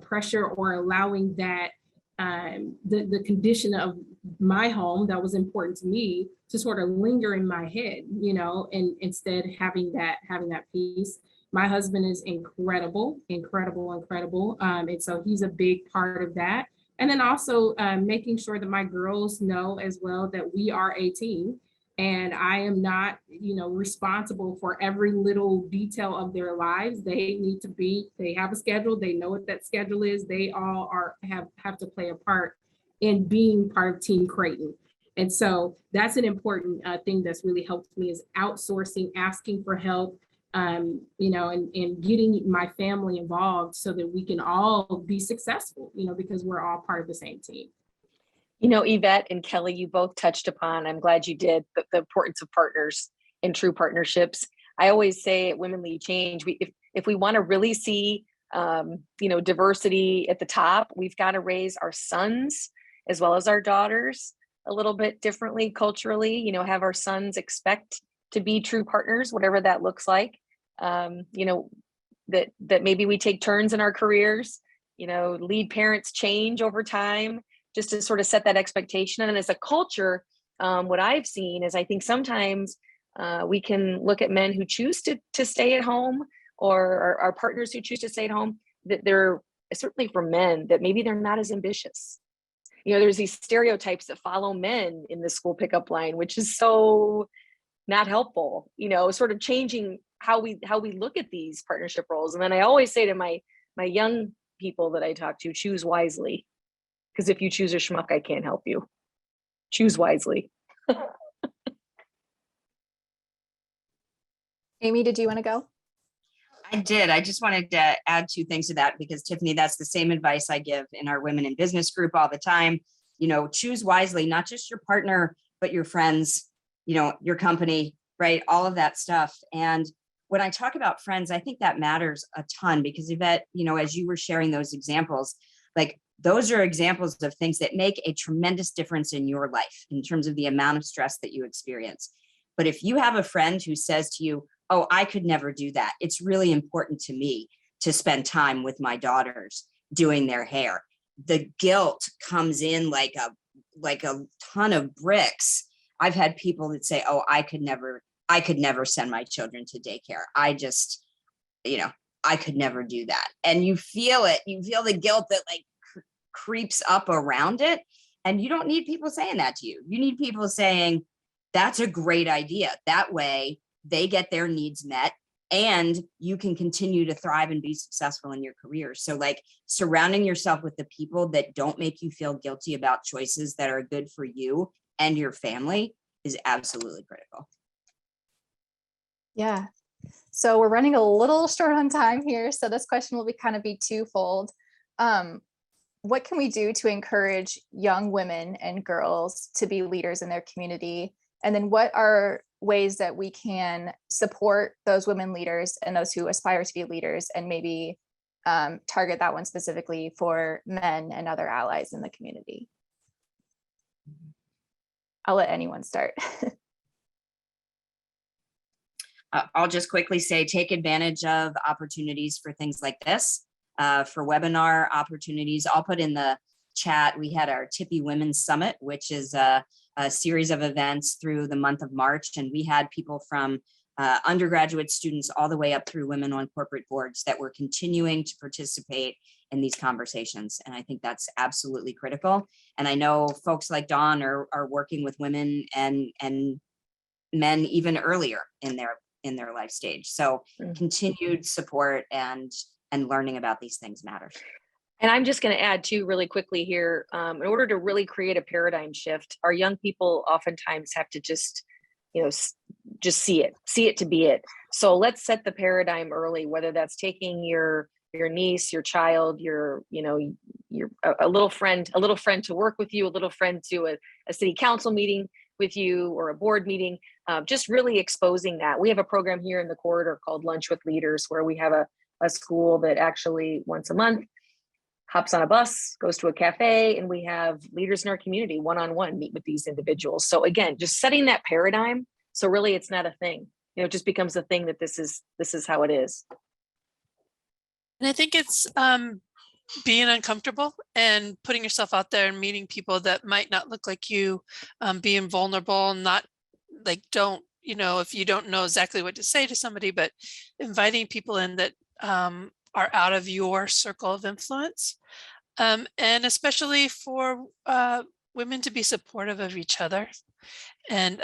pressure, or allowing that, the condition of my home that was important to me to sort of linger in my head, and instead having that peace. My husband is incredible. And so he's a big part of that. And then also making sure that my girls know as well that we are a team, and I am not, responsible for every little detail of their lives. They have a schedule. They know what that schedule is. They all have to play a part in being part of Team Creighton. And so that's an important thing that's really helped me, is outsourcing, asking for help, and getting my family involved so that we can all be successful, because we're all part of the same team. Evette and Kelly, you both touched upon, I'm glad you did, the importance of partners and true partnerships. I always say at Women Lead Change, if we want to really see, diversity at the top, we've got to raise our sons as well as our daughters a little bit differently culturally, have our sons expect to be true partners, whatever that looks like. That maybe we take turns in our careers, lead parents change over time, just to sort of set that expectation. And as a culture, what I've seen is, I think sometimes we can look at men who choose to stay at home, or our partners who choose to stay at home, that they're certainly for men, that maybe they're not as ambitious. You know, there's these stereotypes that follow men in the school pickup line, which is so not helpful, you know, sort of changing how we look at these partnership roles. And then I always say to my young people that I talk to, choose wisely. Because if you choose a schmuck, I can't help you. Choose wisely. Amy, did you want to go? I did. I just wanted to add 2 things to that, because Tiffany, that's the same advice I give in our women in business group all the time. You know, choose wisely, not just your partner, but your friends, you know, your company, right? All of that stuff. And when I talk about friends, I think that matters a ton, because Evette, you know, as you were sharing those examples, like those are examples of things that make a tremendous difference in your life in terms of the amount of stress that you experience. But if you have a friend who says to you, oh, I could never do that, it's really important to me to spend time with my daughters doing their hair, the guilt comes in like a ton of bricks. I've had people that say, oh, I could never send my children to daycare. I just, you know, I could never do that. And you feel it, you feel the guilt that like creeps up around it. And you don't need people saying that to you. You need people saying, that's a great idea. That way they get their needs met and you can continue to thrive and be successful in your career. So like surrounding yourself with the people that don't make you feel guilty about choices that are good for you and your family is absolutely critical. Yeah. So we're running a little short on time here. So this question will be twofold. What can we do to encourage young women and girls to be leaders in their community? And then what are ways that we can support those women leaders and those who aspire to be leaders, and maybe target that one specifically for men and other allies in the community? I'll let anyone start. I'll just quickly say, take advantage of opportunities for things like this, for webinar opportunities. I'll put in the chat, we had our Tippie Women's Summit, which is a series of events through the month of March. And we had people from undergraduate students all the way up through women on corporate boards that were continuing to participate in these conversations. And I think that's absolutely critical. And I know folks like Dawn are working with women and men even earlier in their life stage. So continued support and learning about these things matters. And I'm just going to add too, really quickly here, in order to really create a paradigm shift, our young people oftentimes have to just see it to be it. So let's set the paradigm early, whether that's taking your niece, your child, a little friend to work with you, a little friend to a city council meeting with you, or a board meeting, just really exposing that. We have a program here in the corridor called Lunch with Leaders, where we have a school that actually once a month hops on a bus, goes to a cafe, and we have leaders in our community one-on-one meet with these individuals. So again, just setting that paradigm. So really it's not a thing, it just becomes a thing that this is how it is. And I think it's being uncomfortable and putting yourself out there and meeting people that might not look like you, being vulnerable, not like, if you don't know exactly what to say to somebody, but inviting people in that are out of your circle of influence. And especially for women to be supportive of each other, and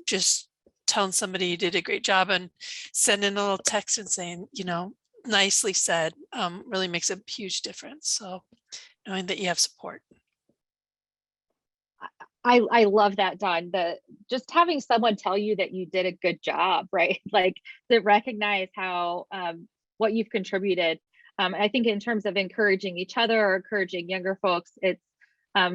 just telling somebody you did a great job and sending a little text and saying, nicely said, really makes a huge difference. So knowing that you have support. I love that, Dawn. Just having someone tell you that you did a good job, right? Like to recognize how what you've contributed. I think in terms of encouraging each other or encouraging younger folks, it's I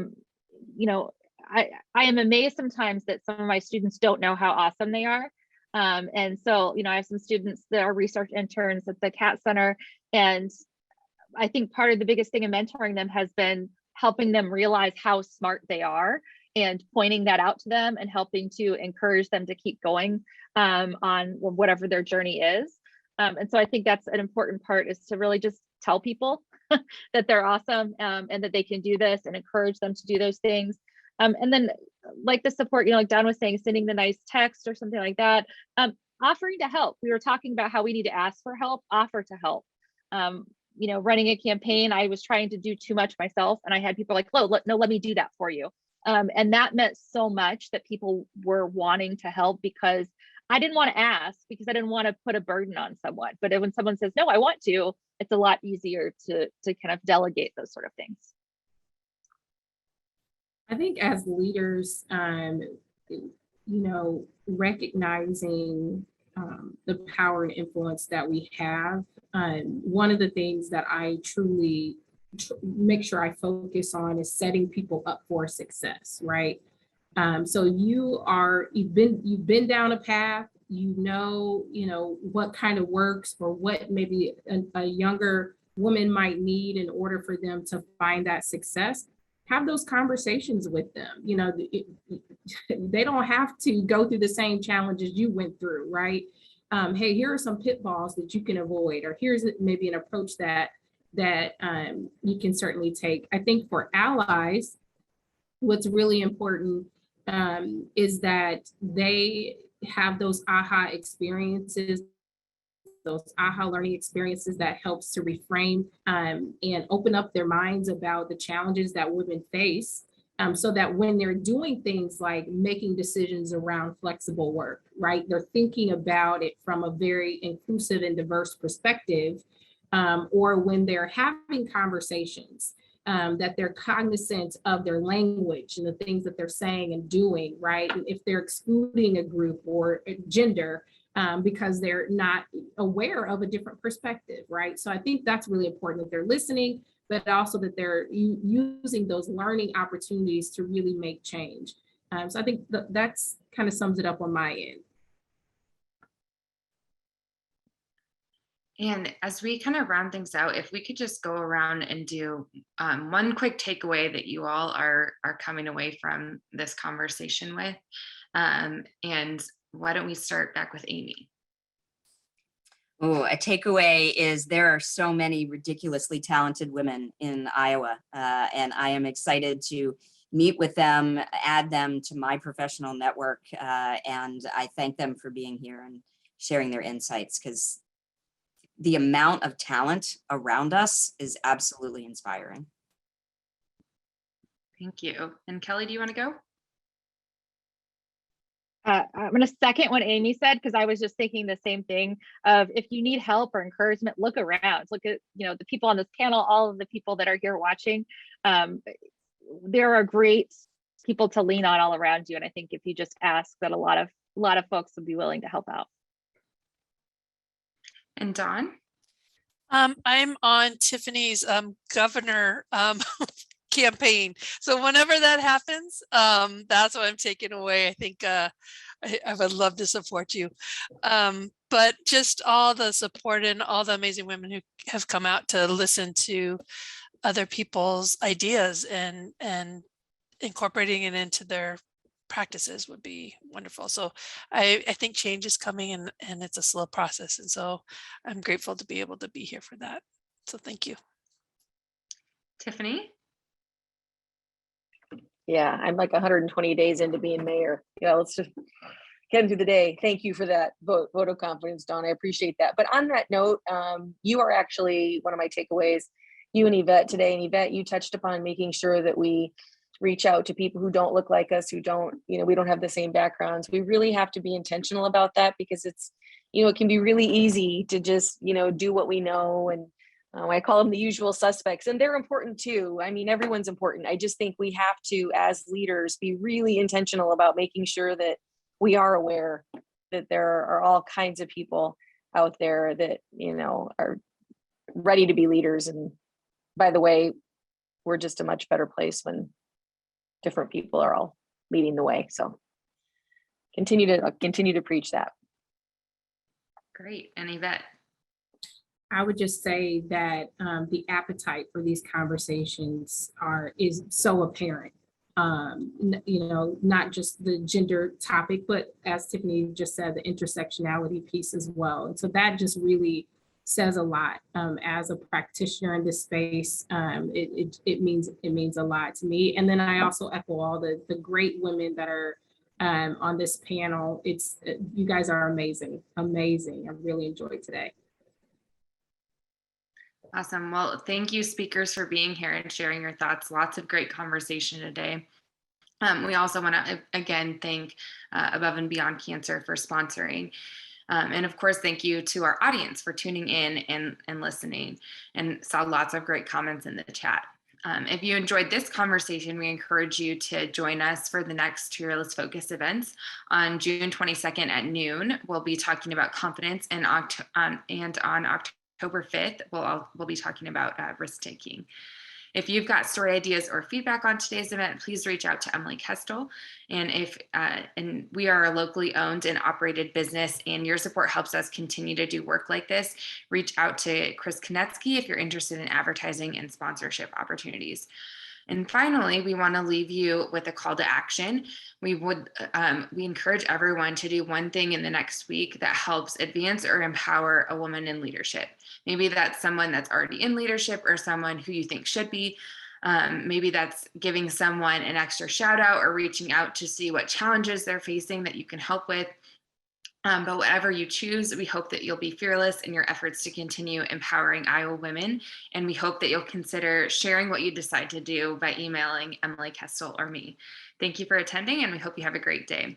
am amazed sometimes that some of my students don't know how awesome they are. And so, I have some students that are research interns at the CAT Center. And I think part of the biggest thing in mentoring them has been helping them realize how smart they are and pointing that out to them and helping to encourage them to keep going on whatever their journey is. And so I think that's an important part, is to really just tell people that they're awesome and that they can do this, and encourage them to do those things. And then like the support, like Dawn was saying, sending the nice text or something like that, offering to help. We were talking about how we need to ask for help, offer to help. running a campaign, I was trying to do too much myself, and I had people like, no, let me do that for you. And that meant so much that people were wanting to help, because I didn't want to ask, because I didn't want to put a burden on someone. But when someone says, no, I want to, it's a lot easier to kind of delegate those sort of things. I think as leaders, recognizing the power and influence that we have, one of the things that I truly make sure I focus on is setting people up for success, right? So you've been down a path, what kind of works, or what maybe a younger woman might need in order for them to find that success. Have those conversations with them. They don't have to go through the same challenges you went through, right? Hey, here are some pitfalls that you can avoid, or here's maybe an approach that you can certainly take. I think for allies, what's really important is that they have those aha experiences, those aha learning experiences that helps to reframe and open up their minds about the challenges that women face, so that when they're doing things like making decisions around flexible work, right, they're thinking about it from a very inclusive and diverse perspective, or when they're having conversations, that they're cognizant of their language and the things that they're saying and doing, right? And if they're excluding a group or a gender, because they're not aware of a different perspective, right? So I think that's really important, that they're listening, but also that they're using those learning opportunities to really make change. So I think that's kind of sums it up on my end. And as we kind of round things out, if we could just go around and do one quick takeaway that you all are coming away from this conversation with, and why don't we start back with Amy? Oh, a takeaway is there are so many ridiculously talented women in Iowa, and I am excited to meet with them, add them to my professional network, and I thank them for being here and sharing their insights, because the amount of talent around us is absolutely inspiring. Thank you. And Kelly, do you want to go? I'm going to second what Amy said, because I was just thinking the same thing of, if you need help or encouragement, look around, look at, the people on this panel, all of the people that are here watching. There are great people to lean on all around you. And I think if you just ask, that a lot of folks would be willing to help out. And Dawn? I'm on Tiffany's governor campaign. So whenever that happens, that's what I'm taking away. I think I would love to support you. But just all the support and all the amazing women who have come out to listen to other people's ideas and incorporating it into their practices would be wonderful. So I think change is coming, and it's a slow process. And so I'm grateful to be able to be here for that. So thank you. Tiffany? Yeah, I'm like 120 days into being mayor. Let's just get into the day. Thank you for that vote of confidence, Dawn. I appreciate that. But on that note, you are actually one of my takeaways, you and Evette today. And Evette, you touched upon making sure that we reach out to people who don't look like us, who don't, we don't have the same backgrounds. We really have to be intentional about that, because it's, it can be really easy to just, do what we know. And I call them the usual suspects, and they're important too. I mean, everyone's important. I just think we have to, as leaders, be really intentional about making sure that we are aware that there are all kinds of people out there that, are ready to be leaders. And by the way, we're just a much better place when different people are all leading the way. So continue to preach that. Great. And Evette? I would just say that the appetite for these conversations is so apparent. Not just the gender topic, but as Tiffany just said, the intersectionality piece as well. And so that just really says a lot. As a practitioner in this space, it means a lot to me. And then I also echo all the great women that are on this panel. You guys are amazing. I really enjoyed today. Awesome. Well, thank you, speakers, for being here and sharing your thoughts. Lots of great conversation today. We also want to, again, thank Above and Beyond Cancer for sponsoring. And of course, thank you to our audience for tuning in and listening, and saw lots of great comments in the chat. If you enjoyed this conversation, we encourage you to join us for the next Fearless Focus events on June 22nd at noon. We'll be talking about confidence, and on October 5th, we'll be talking about risk-taking. If you've got story ideas or feedback on today's event, please reach out to Emily Kestel. And we are a locally owned and operated business, and your support helps us continue to do work like this. Reach out to Chris Konetsky if you're interested in advertising and sponsorship opportunities. And finally, we want to leave you with a call to action. We encourage everyone to do one thing in the next week that helps advance or empower a woman in leadership. Maybe that's someone that's already in leadership or someone who you think should be. Maybe that's giving someone an extra shout out or reaching out to see what challenges they're facing that you can help with. But whatever you choose, we hope that you'll be fearless in your efforts to continue empowering Iowa women. And we hope that you'll consider sharing what you decide to do by emailing Emily Kestel or me. Thank you for attending, and we hope you have a great day.